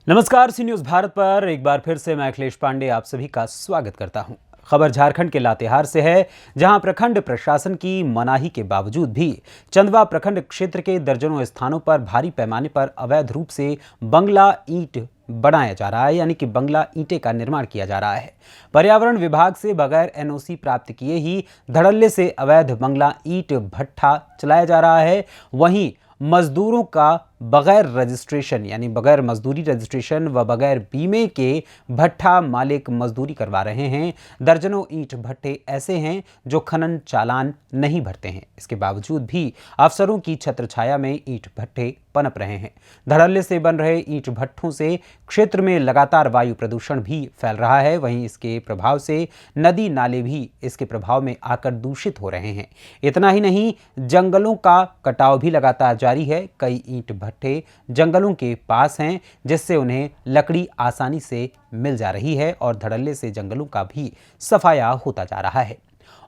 नमस्कार, सी न्यूज भारत पर एक बार फिर से मैं अखिलेश पांडे आप सभी का स्वागत करता हूं। खबर झारखंड के लातेहार से है, जहां प्रखंड प्रशासन की मनाही के बावजूद भी चंदवा प्रखंड क्षेत्र के दर्जनों स्थानों पर भारी पैमाने पर अवैध रूप से बंगला ईंट बनाया जा रहा है, यानी कि बंगला ईंटे का निर्माण किया जा रहा है। पर्यावरण विभाग से बगैर एनओसी प्राप्त किए ही धड़ल्ले से अवैध बंगला ईंट भट्ठा चलाया जा रहा है। वहीं मजदूरों का बगैर रजिस्ट्रेशन, यानी बगैर मजदूरी रजिस्ट्रेशन व बगैर बीमे के भट्ठा मालिक मजदूरी करवा रहे हैं। दर्जनों ईंट भट्ठे ऐसे हैं जो खनन चालान नहीं भरते हैं। इसके बावजूद भी अफसरों की छत्रछाया में ईंट भट्ठे पनप रहे हैं। धड़ल्ले से बन रहे ईंट भट्ठों से क्षेत्र में लगातार वायु प्रदूषण भी फैल रहा है। वहीं इसके प्रभाव से नदी नाले भी इसके प्रभाव में आकर दूषित हो रहे हैं। इतना ही नहीं, जंगलों का कटाव भी लगातार जारी है। कई ईंट भट्ठे जंगलों के पास हैं, जिससे उन्हें लकड़ी आसानी से मिल जा रही है और धड़ल्ले से जंगलों का भी सफाया होता जा रहा है।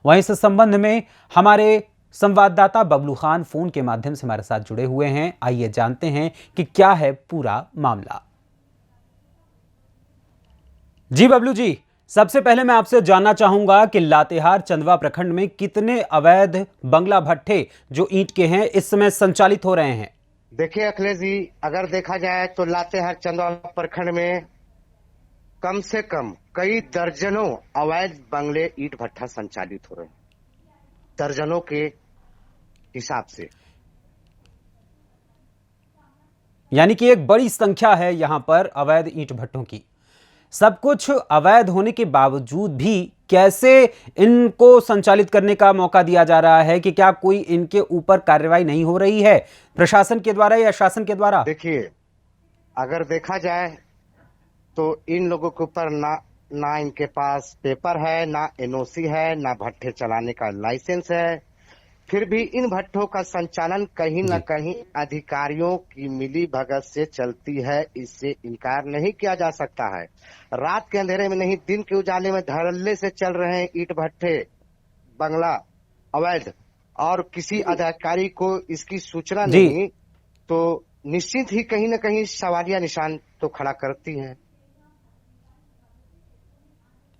वहीं इस संबंध में हमारे संवाददाता बबलू खान फोन के माध्यम से हमारे साथ जुड़े हुए हैं। आइए जानते हैं कि क्या है पूरा मामला। जी बबलू जी, सबसे पहले मैं आपसे जानना चाहूंगा कि लातेहार चंदवा प्रखंड में कितने अवैध बंगला भट्ठे जो ईंट के हैं इस समय संचालित हो रहे हैं? देखिए अखिलेश जी, अगर देखा जाए तो लातेहार चंदवा प्रखंड में कम से कम कई दर्जनों अवैध बंगले ईंट भट्ठा संचालित हो रहे हैं, दर्जनों के हिसाब से। यानी कि एक बड़ी संख्या है यहां पर अवैध ईंट भट्टों की। सब कुछ अवैध होने के बावजूद भी कैसे इनको संचालित करने का मौका दिया जा रहा है? कि क्या कोई इनके ऊपर कार्रवाई नहीं हो रही है प्रशासन के द्वारा या शासन के द्वारा? देखिए, अगर देखा जाए तो इन लोगों के ऊपर ना इनके पास पेपर है, ना एनओसी है, ना भट्ठे चलाने का लाइसेंस है। फिर भी इन भट्टों का संचालन कहीं न कहीं अधिकारियों की मिली भगत से चलती है, इससे इनकार नहीं किया जा सकता है। रात के अंधेरे में नहीं, दिन के उजाले में धड़ल्ले से चल रहे हैं ईंट भट्ठे बंगला अवैध, और किसी अधिकारी को इसकी सूचना नहीं, तो निश्चित ही कहीं न कहीं सवालिया निशान तो खड़ा करती है।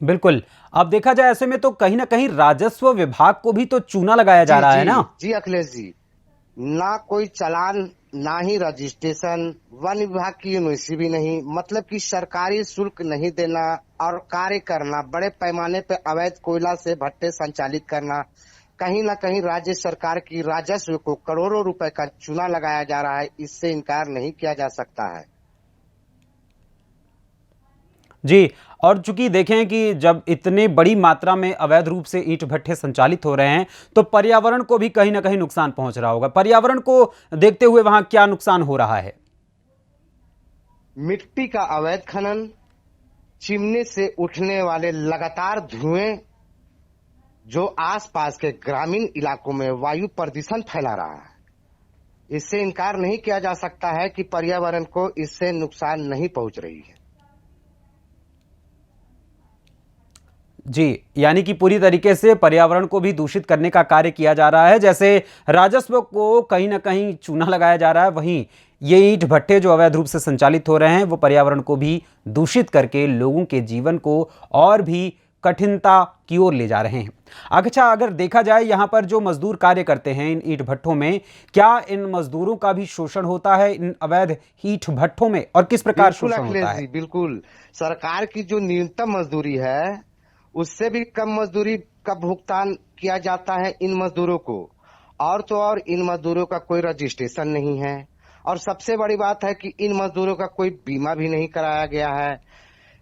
बिल्कुल। अब देखा जाए ऐसे में तो कहीं ना कहीं राजस्व विभाग को भी तो चूना लगाया जा रहा है ना? जी अखिलेश जी, ना कोई चालान, ना ही रजिस्ट्रेशन, वन विभाग की एनओसी भी नहीं, मतलब कि सरकारी शुल्क नहीं देना और कार्य करना, बड़े पैमाने पे अवैध कोयला से भट्टे संचालित करना, कहीं ना कहीं राज्य सरकार की राजस्व को करोड़ों रुपए का चूना लगाया जा रहा है, इससे इनकार नहीं किया जा सकता है। जी। और चूंकि देखें कि जब इतने बड़ी मात्रा में अवैध रूप से ईंट भट्ठे संचालित हो रहे हैं तो पर्यावरण को भी कहीं ना कहीं नुकसान पहुंच रहा होगा। पर्यावरण को देखते हुए वहां क्या नुकसान हो रहा है? मिट्टी का अवैध खनन, चिमनी से उठने वाले लगातार धुएं, जो आसपास के ग्रामीण इलाकों में वायु प्रदूषण फैला रहा है, इससे इनकार नहीं किया जा सकता है कि पर्यावरण को इससे नुकसान नहीं पहुंच रही है। जी, यानी कि पूरी तरीके से पर्यावरण को भी दूषित करने का कार्य किया जा रहा है। जैसे राजस्व को कहीं ना कहीं चूना लगाया जा रहा है, वहीं ये ईंट भट्ठे जो अवैध रूप से संचालित हो रहे हैं वो पर्यावरण को भी दूषित करके लोगों के जीवन को और भी कठिनता की ओर ले जा रहे हैं। अच्छा, अगर देखा जाए यहाँ पर जो मजदूर कार्य करते हैं इन ईंट भट्ठों में, क्या इन मजदूरों का भी शोषण होता है इन अवैध ईंट भट्ठों में, और किस प्रकार शोषण होता है? बिल्कुल, सरकार की जो न्यूनतम मजदूरी है उससे भी कम मजदूरी का भुगतान किया जाता है इन मजदूरों को, और तो और इन मजदूरों का कोई रजिस्ट्रेशन नहीं है, और सबसे बड़ी बात है कि इन मजदूरों का कोई बीमा भी नहीं कराया गया है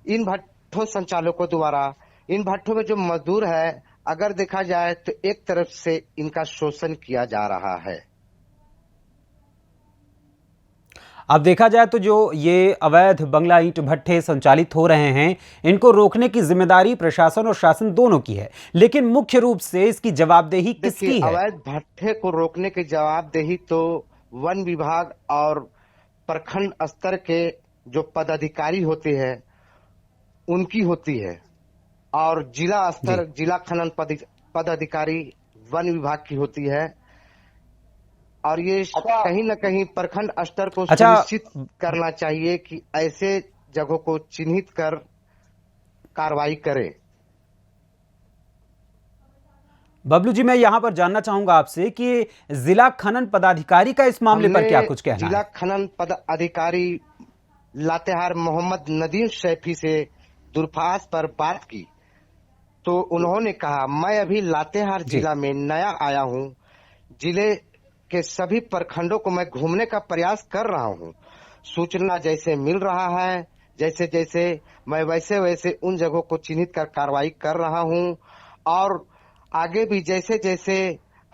इन भट्ठों संचालकों द्वारा। इन भट्ठों में जो मजदूर है, अगर देखा जाए तो एक तरफ से इनका शोषण किया जा रहा है। अब देखा जाए तो जो ये अवैध बंगला ईंट भट्ठे संचालित हो रहे हैं, इनको रोकने की जिम्मेदारी प्रशासन और शासन दोनों की है, लेकिन मुख्य रूप से इसकी जवाबदेही किसकी है? अवैध भट्ठे को रोकने की जवाबदेही तो वन विभाग और प्रखंड स्तर के जो पदाधिकारी होते हैं उनकी होती है, और जिला स्तर जिला खनन पदाधिकारी वन विभाग की होती है। और ये कहीं न कहीं प्रखंड स्तर को अच्छा। सुनिश्चित करना चाहिए कि ऐसे जगहों को चिन्हित कर कार्रवाई करे। बबलू जी, मैं यहां पर जानना चाहूंगा आपसे कि जिला खनन पदाधिकारी का इस मामले पर क्या कुछ कहना जिला है? खनन पदाधिकारी लातेहार मोहम्मद नदीम शैफी से दूरभाष पर बात की तो उन्होंने कहा, मैं अभी लातेहार जी। जिला में नया आया हूं। जिले के सभी प्रखंडों को मैं घूमने का प्रयास कर रहा हूं। सूचना जैसे मिल रहा है, जैसे जैसे मैं वैसे वैसे उन जगहों को चिन्हित कर कार्रवाई कर रहा हूं और आगे भी जैसे जैसे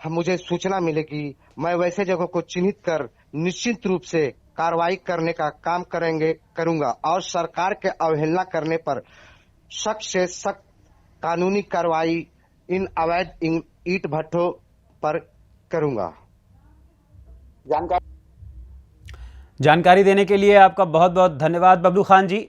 मुझे सूचना मिलेगी मैं वैसे जगहों को चिन्हित कर निश्चित रूप से कार्रवाई करने का काम करूंगा और सरकार के अवहेलना करने पर सख्त से सख्त कानूनी कार्रवाई इन अवैध ईंट भट्ठों पर करूंगा। जानकारी देने के लिए आपका बहुत बहुत धन्यवाद बबलू खान जी।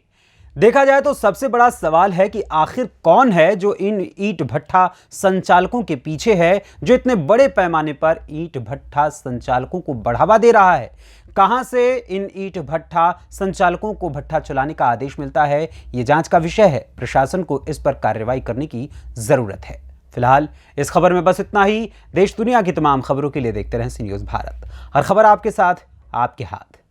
देखा जाए तो सबसे बड़ा सवाल है कि आखिर कौन है जो इन ईंट भट्ठा संचालकों के पीछे है, जो इतने बड़े पैमाने पर ईंट भट्ठा संचालकों को बढ़ावा दे रहा है। कहां से इन ईंट भट्ठा संचालकों को भट्ठा चलाने का आदेश मिलता है, यह जांच का विषय है। प्रशासन को इस पर कार्रवाई करने की जरूरत है। फिलहाल इस खबर में बस इतना ही। देश दुनिया की तमाम खबरों के लिए देखते रहें सी न्यूज़ भारत। हर खबर आपके साथ, आपके हाथ।